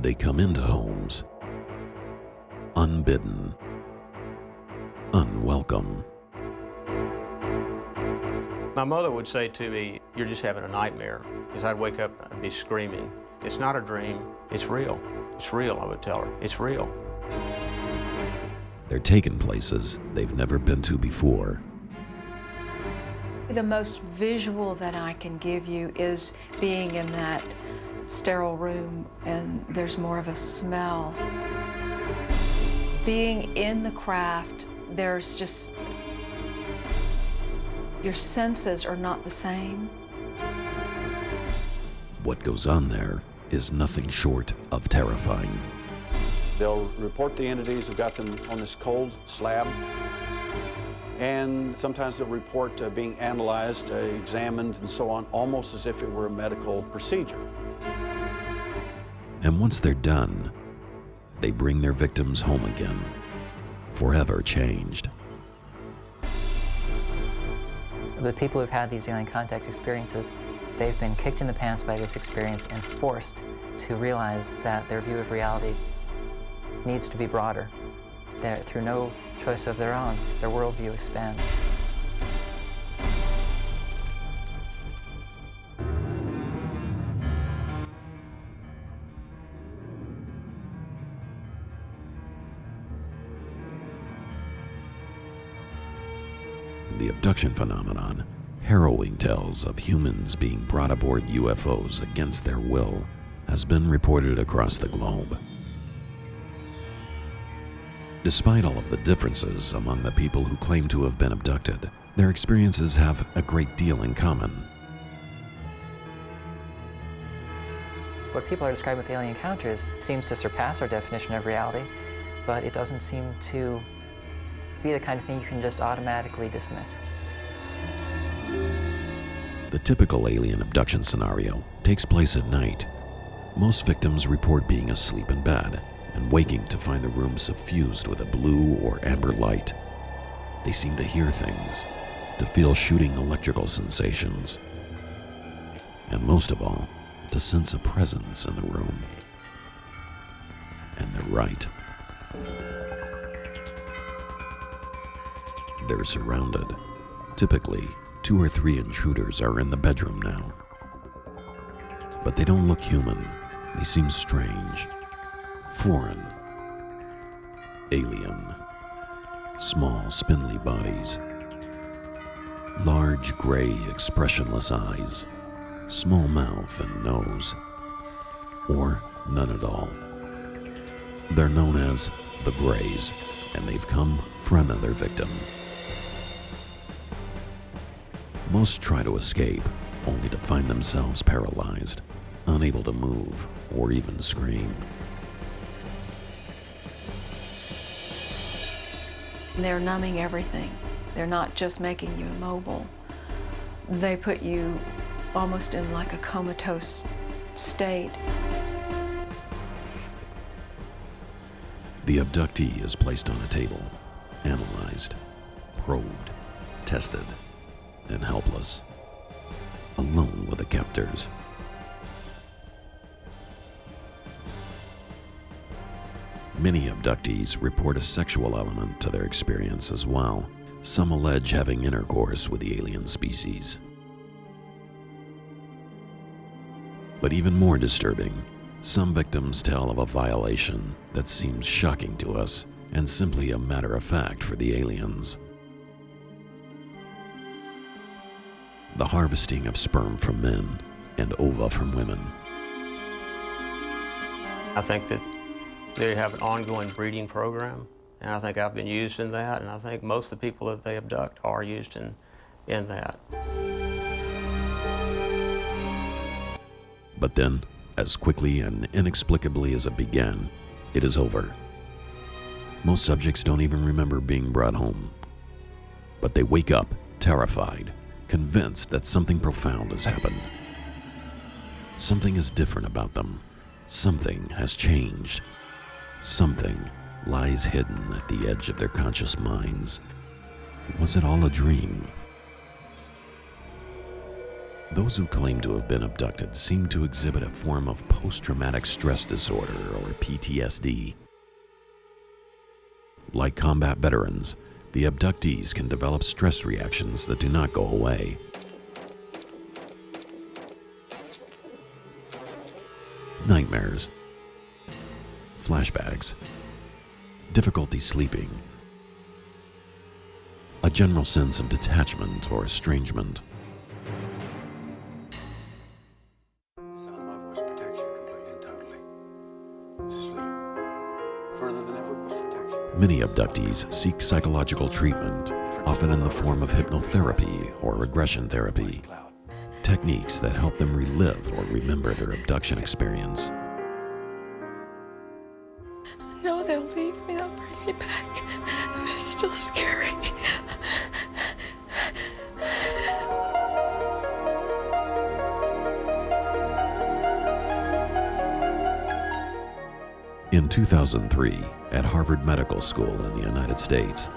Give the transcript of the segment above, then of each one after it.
They come into homes unbidden, unwelcome. My mother would say to me, "You're just having a nightmare," because I'd wake up, I'd be screaming. "It's not a dream, it's real. It's real," I would tell her. "It's real." They're taken places they've never been to before. The most visual that I can give you is being in that sterile room and there's more of a smell. Being in the craft, there's just, your senses are not the same. What goes on there is nothing short of terrifying. They'll report the entities who've got them on this cold slab, and sometimes they'll report being analyzed, examined, and so on, almost as if it were a medical procedure. And once they're done, they bring their victims home again, forever changed. The people who've had these alien contact experiences, they've been kicked in the pants by this experience and forced to realize that their view of reality needs to be broader. Through no choice of their own, their worldview expands. The abduction phenomenon, harrowing tales of humans being brought aboard UFOs against their will, has been reported across the globe. Despite all of the differences among the people who claim to have been abducted, their experiences have a great deal in common. What people are describing with alien encounters seems to surpass our definition of reality, but it doesn't seem to be the kind of thing you can just automatically dismiss. The typical alien abduction scenario takes place at night. Most victims report being asleep in bed and waking to find the room suffused with a blue or amber light. They seem to hear things, to feel shooting electrical sensations, and most of all, to sense a presence in the room. And they're right. They're surrounded. Typically, 2 or 3 intruders are in the bedroom now. But they don't look human. They seem strange, foreign, alien. Small, spindly bodies, large, gray, expressionless eyes, small mouth and nose, or none at all. They're known as the Greys, and they've come for another victim. Most try to escape, only to find themselves paralyzed, unable to move or even scream. They're numbing everything. They're not just making you immobile. They put you almost in like a comatose state. The abductee is placed on a table, analyzed, probed, tested, and helpless, alone with the captors. Many abductees report a sexual element to their experience as well. Some allege having intercourse with the alien species. But even more disturbing, some victims tell of a violation that seems shocking to us and simply a matter of fact for the aliens. The harvesting of sperm from men and ova from women. I think that they have an ongoing breeding program, and I think I've been used in that, and I think most of the people that they abduct are used in that. But then, as quickly and inexplicably as it began, it is over. Most subjects don't even remember being brought home. But they wake up, terrified, convinced that something profound has happened. Something is different about them. Something has changed. Something lies hidden at the edge of their conscious minds. Was it all a dream? Those who claim to have been abducted seem to exhibit a form of post-traumatic stress disorder, or PTSD. Like combat veterans, the abductees can develop stress reactions that do not go away. Nightmares, flashbacks, difficulty sleeping, a general sense of detachment or estrangement. The sound of my voice protects you completely and totally. Sleep. Further than ever protects you. Many abductees seek psychological treatment, often in the form of hypnotherapy or regression therapy, techniques that help them relive or remember their abduction experience. I know they'll leave me, they'll bring me back, but it's still scary. In 2003, at Harvard Medical School in the United States,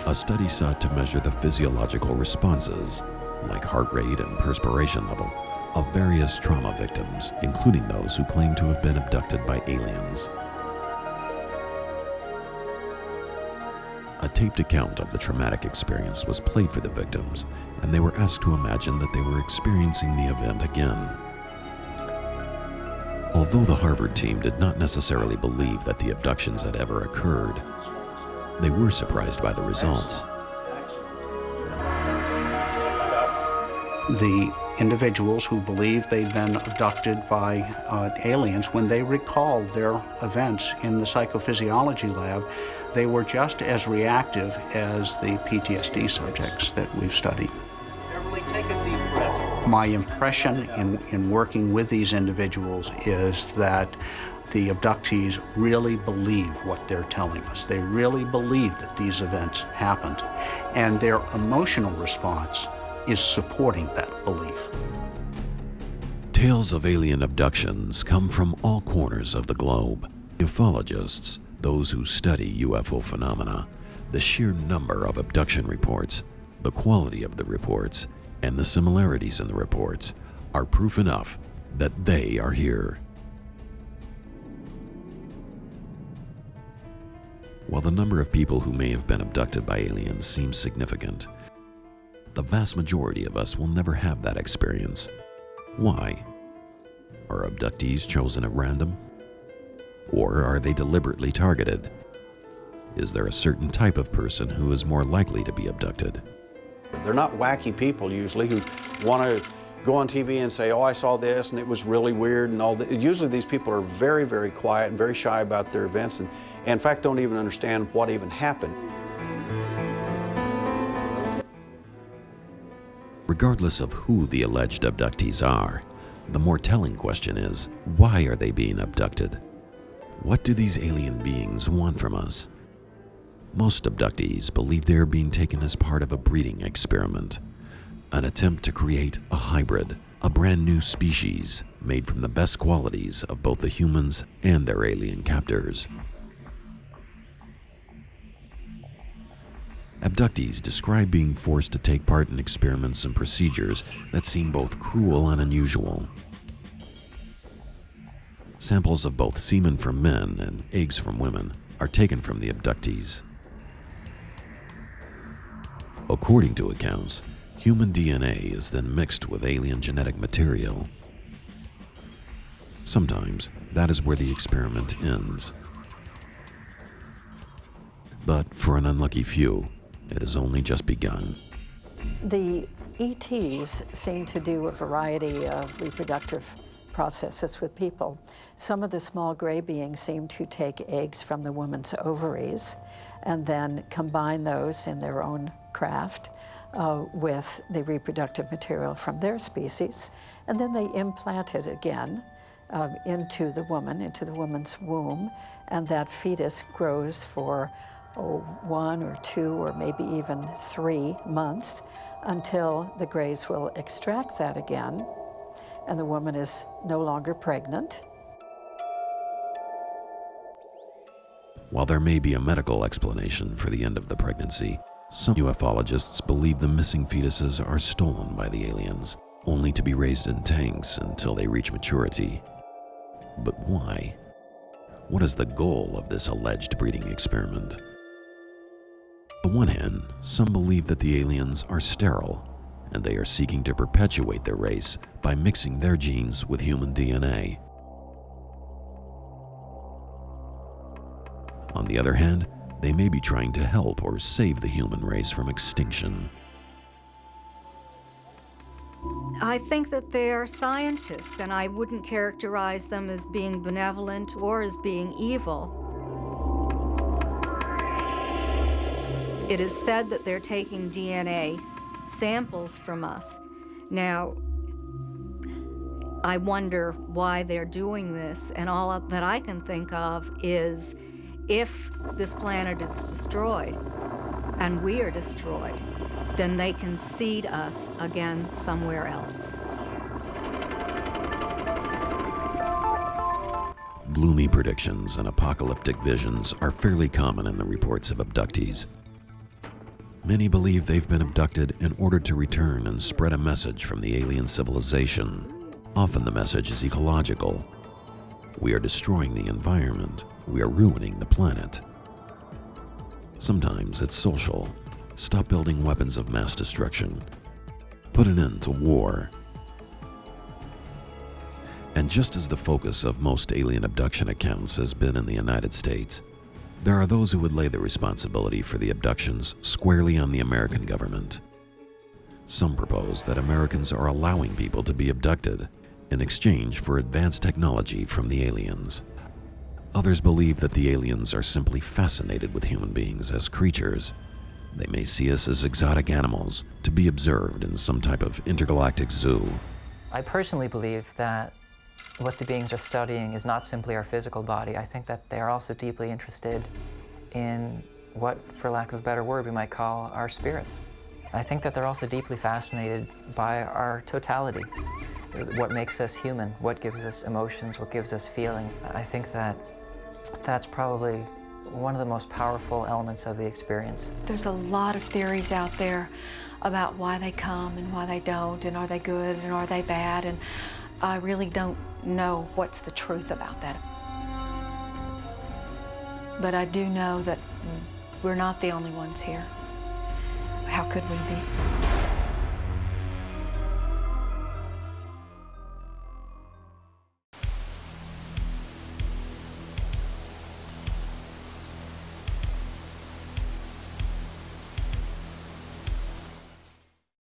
a study sought to measure the physiological responses, like heart rate and perspiration level, of various trauma victims, including those who claim to have been abducted by aliens. A taped account of the traumatic experience was played for the victims, and they were asked to imagine that they were experiencing the event again. Although the Harvard team did not necessarily believe that the abductions had ever occurred, they were surprised by the results. The individuals who believed they'd been abducted by aliens, when they recalled their events in the psychophysiology lab, they were just as reactive as the PTSD subjects that we've studied. My impression in working with these individuals is that the abductees really believe what they're telling us. They really believe that these events happened, and their emotional response is supporting that belief. Tales of alien abductions come from all corners of the globe. Ufologists, those who study UFO phenomena, the sheer number of abduction reports, the quality of the reports, and the similarities in the reports are proof enough that they are here. While the number of people who may have been abducted by aliens seems significant, the vast majority of us will never have that experience. Why? Are abductees chosen at random? Or are they deliberately targeted? Is there a certain type of person who is more likely to be abducted? They're not wacky people usually who want to go on TV and say, oh, I saw this and it was really weird and all that. Usually these people are very, very quiet and very shy about their events and in fact don't even understand what even happened. Regardless of who the alleged abductees are, the more telling question is, why are they being abducted? What do these alien beings want from us? Most abductees believe they are being taken as part of a breeding experiment, an attempt to create a hybrid, a brand new species made from the best qualities of both the humans and their alien captors. Abductees describe being forced to take part in experiments and procedures that seem both cruel and unusual. Samples of both semen from men and eggs from women are taken from the abductees. According to accounts, human DNA is then mixed with alien genetic material. Sometimes that is where the experiment ends. But for an unlucky few, it has only just begun. The ETs seem to do a variety of reproductive processes with people. Some of the small gray beings seem to take eggs from the woman's ovaries and then combine those in their own craft with the reproductive material from their species, and then they implant it again into the woman's womb, and that fetus grows for 1 or 2 or maybe even 3 months until the Greys will extract that again, and the woman is no longer pregnant. While there may be a medical explanation for the end of the pregnancy, some ufologists believe the missing fetuses are stolen by the aliens. only to be raised in tanks until they reach maturity. But why? What is the goal of this alleged breeding experiment? On one hand, some believe that the aliens are sterile, and they are seeking to perpetuate their race by mixing their genes with human DNA. On the other hand, they may be trying to help or save the human race from extinction. I think that they're scientists, and I wouldn't characterize them as being benevolent or as being evil. It is said that they're taking DNA samples from us. Now, I wonder why they're doing this, and all that I can think of is if this planet is destroyed and we are destroyed, then they can seed us again somewhere else. Gloomy predictions and apocalyptic visions are fairly common in the reports of abductees. Many believe they've been abducted in order to return and spread a message from the alien civilization. Often the message is ecological. We are destroying the environment. We are ruining the planet. Sometimes it's social. Stop building weapons of mass destruction. Put an end to war. And just as the focus of most alien abduction accounts has been in the United States, there are those who would lay the responsibility for the abductions squarely on the American government. Some propose that Americans are allowing people to be abducted in exchange for advanced technology from the aliens. Others believe that the aliens are simply fascinated with human beings as creatures. They may see us as exotic animals to be observed in some type of intergalactic zoo. I personally believe that what the beings are studying is not simply our physical body. I think that they are also deeply interested in what, for lack of a better word, we might call our spirits. I think that they're also deeply fascinated by our totality, what makes us human, what gives us emotions, what gives us feeling. I think that that's probably one of the most powerful elements of the experience. There's a lot of theories out there about why they come and why they don't, and are they good and are they bad, and I really don't know what's the truth about that. But I do know that we're not the only ones here. How could we be?